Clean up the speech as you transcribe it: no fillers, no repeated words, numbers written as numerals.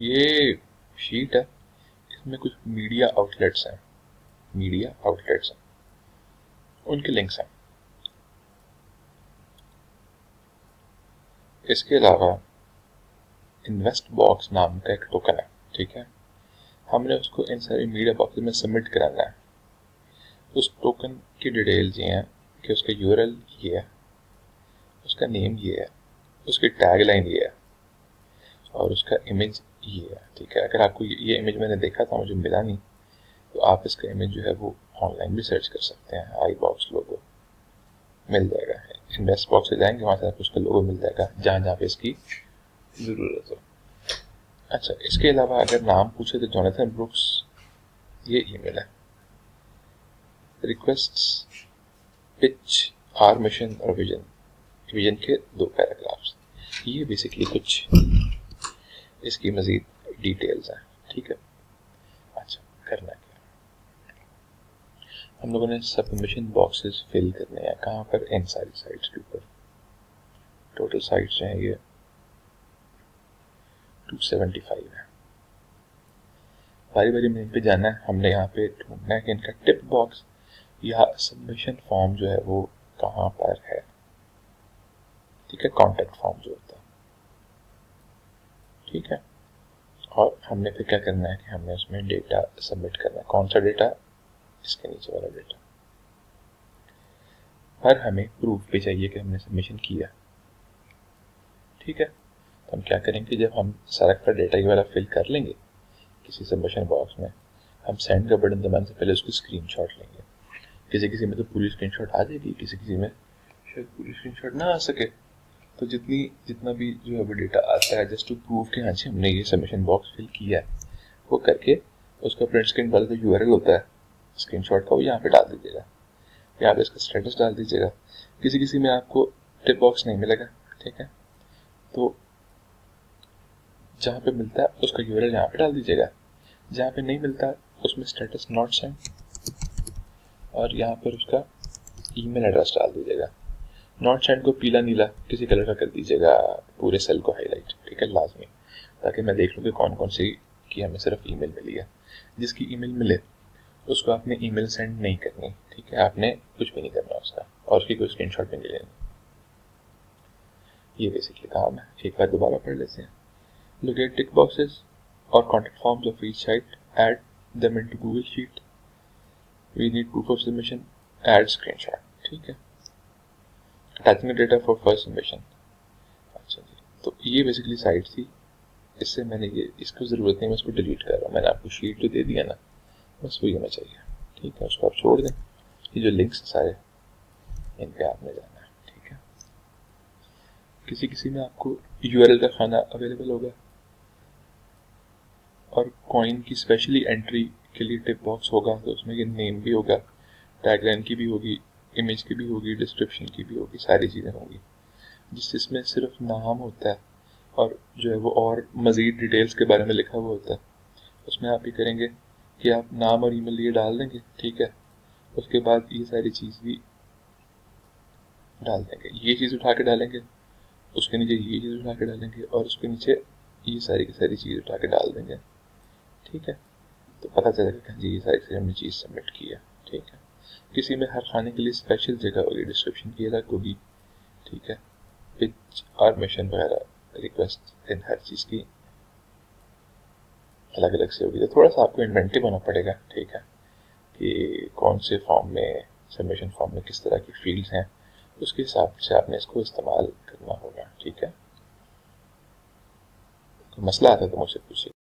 ये शीट है, इसमें कुछ मीडिया आउटलेट्स हैं, उनके लिंक्स हैं। इसके अलावा इन्वेस्ट बॉक्स नाम का एक टोकन है, ठीक है। हमने उसको इन सारी मीडिया बॉक्स में सबमिट कराना है। उस टोकन की डिटेल्स ये हैं कि उसका यूआरएल ये है, उसका नेम ये है, उसकी टैगलाइन ये है और उसका इमेज ये है, ठीक है। अगर आपको ये इमेज मैंने देखा था, मुझे मिला नहीं, तो आप इसका इमेज जो है वो ऑनलाइन भी सर्च कर सकते हैं। आई बॉक्स लोगो मिल जाएगा, इन्वेस्ट बॉक्स से जाएंगे, वहाँ से आपको उसका लोगो मिल जाएगा जहाँ जहाँ पे इसकी ज़रूरत हो। अच्छा, इसके अलावा अगर नाम पूछे तो जोनाथन ब्रुक्स ये ईमेल है। रिक्वेस्ट्स, पिच, आर मिशन और विजन के 2 पैराग्राफ्स, ये बेसिकली कुछ इसकी मज़ीद डिटेल्स हैं, ठीक है। अच्छा, करना क्या, हम लोगों ने सबमिशन बॉक्सेस फिल करने हैं। कहाँ पर? इन सारी साइट्स के ऊपर। टोटल साइट्स हैं ये 275 है। बारी बारी में इन पे जाना है, हमने यहाँ पे ढूंढना है कि इनका टिप बॉक्स या सबमिशन फॉर्म जो है वो कहाँ पर है, ठीक है। कॉन्टेक्ट फॉर्म जो होता है, ठीक है। और हमने फिर क्या करना है कि हमने उसमें डेटा सबमिट करना है। कौन सा डेटा? इसके नीचे वाला डेटा। पर हमें प्रूफ भी चाहिए कि हमने सबमिशन किया, ठीक है। तो हम क्या करेंगे, जब हम सारा डेटा ये वाला फिल कर लेंगे किसी सबमिशन बॉक्स में, हम सेंड का बटन दबाने से पहले उसकी स्क्रीनशॉट लेंगे। किसी किसी में तो पूरी स्क्रीनशॉट आ जाएगी, किसी किसी में शायद पूरी स्क्रीनशॉट ना आ सके। तो जितना भी जो है वो डेटा आता है जस्ट टू प्रूव कि हाँ जी हमने ये सबमिशन बॉक्स फिल किया है, वो करके उसका प्रिंट स्क्रीन वाला जो यूआरएल होता है स्क्रीनशॉट का, वो यहाँ पे डाल दीजिएगा। यहाँ पे इसका स्टेटस डाल दीजिएगा। किसी किसी में आपको टिप बॉक्स नहीं मिलेगा, ठीक है, तो जहाँ पे मिलता है उसका यूआरएल यहाँ पे डाल दीजिएगा। जहाँ पे नहीं मिलता उसमें स्टेटस नॉट सेंड और यहाँ पर उसका ईमेल एड्रेस डाल दीजिएगा। नॉट सेंड को पीला नीला किसी कलर का कर दीजिएगा, पूरे सेल को हाईलाइट, ठीक है, लाजमी, ताकि मैं देख लूँ कि कौन कौन सी की हमें सिर्फ ईमेल मिली है। जिसकी ईमेल मिले उसको आपने ईमेल सेंड नहीं करनी, ठीक है, आपने कुछ भी नहीं करना उसका, और उसकी कोई स्क्रीनशॉट भी नहीं लेनी। ये बेसिकली काम है। एक बार दोबारा पढ़ लेते हैं। लोकेट टिक बॉक्सेस और contact forms of each site, add them into Google Sheet. We need proof of submission, add screenshot, ठीक है। Attaching the data for first submission। अच्छा जी, तो ये बेसिकली साइट थी। इससे मैंने ये इसको ज़रूरत नहीं, मैं इसको डिलीट कर रहा हूँ। मैंने आपको शीट जो दे दिया ना, बस वही हमें चाहिए, ठीक है। उसको आप छोड़ दें। ये जो लिंक्स सारे इन पे आपने जाना है, ठीक है। किसी किसी में आपको यूआरएल का खाना अवेलेबल होगा और कॉइन की स्पेशली एंट्री के लिए टिप बॉक्स होगा, तो उसमें ये नेम भी होगा, टैगलाइन की भी होगी, इमेज की भी होगी, डिस्क्रिप्शन की भी होगी, सारी चीज़ें होंगी। जिसमें सिर्फ नाम होता है और जो है वो और मज़ीद डिटेल्स के बारे में लिखा हुआ होता है। उसमें आप ये करेंगे कि आप नाम और ईमेल ये डाल देंगे, ठीक है। उसके बाद ये सारी चीज़ भी डाल देंगे, ये चीज़ उठा के डालेंगे, उसके नीचे ये चीज़ उठा के डालेंगे और उसके नीचे ये सारी की सारी चीज़ उठा के डाल देंगे, ठीक है। तो पता चलेगा कि जी ये सारी हमने चीज़ सबमिट की है, ठीक है। किसी में हर खाने के लिए स्पेशल जगह होगी, डिस्क्रिप्शन की अलग होगी, ठीक है। पिच और मिशन वगैरह रिक्वेस्ट इन हर चीज़ की अलग अलग से होगी। तो थोड़ा सा आपको इन्वेंटिव होना पड़ेगा, ठीक है, कि कौन से फॉर्म में, सबमिशन फॉर्म में किस तरह की फील्ड्स हैं, उसके हिसाब से आपने इसको इस्तेमाल करना होगा, ठीक है। कोई मसला आता है तो मुझसे पूछिए।